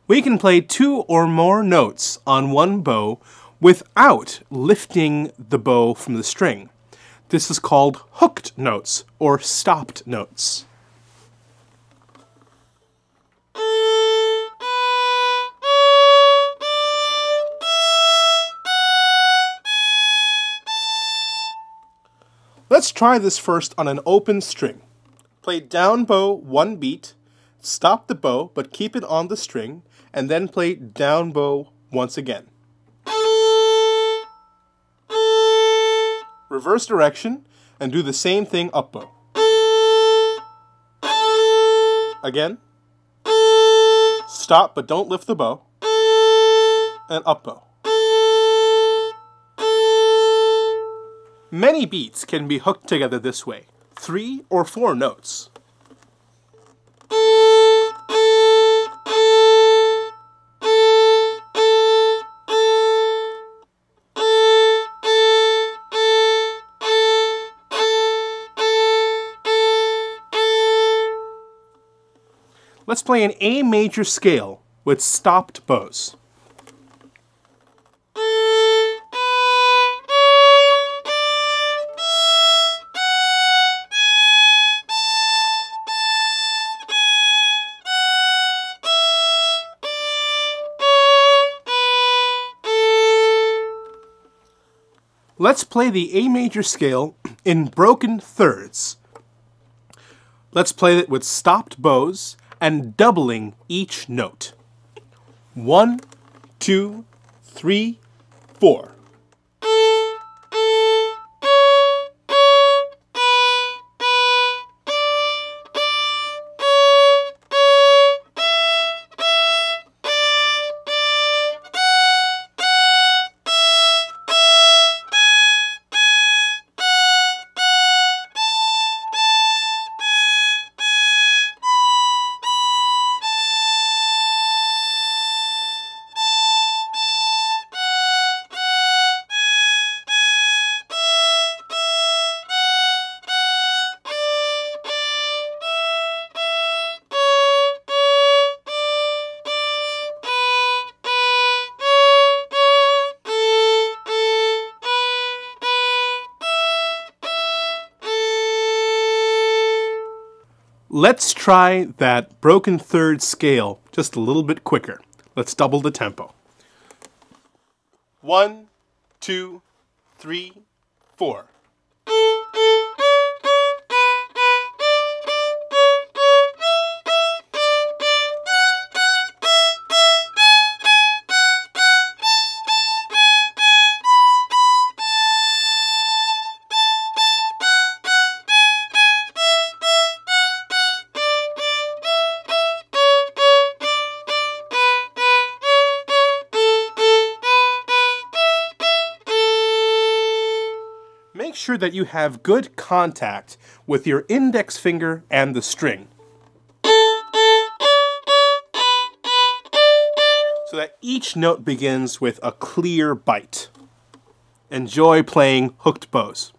We can play 2 or more notes on one bow without lifting the bow from the string. This is called hooked notes or stopped notes. Let's try this first on an open string. Play down bow 1 beat, stop the bow but keep it on the string, and then play down bow once again. Reverse direction and do the same thing up bow. Again. Stop but don't lift the bow. And up bow. Many beats can be hooked together this way, 3 or 4 notes. Let's play an A major scale with stopped bows. Let's play the A major scale in broken thirds. Let's play it with stopped bows and doubling each note. 1, 2, 3, 4. Let's try that broken third scale just a little bit quicker. Let's double the tempo. 1, 2, 3, 4. Make sure that you have good contact with your index finger and the string, so that each note begins with a clear bite. Enjoy playing hooked bows.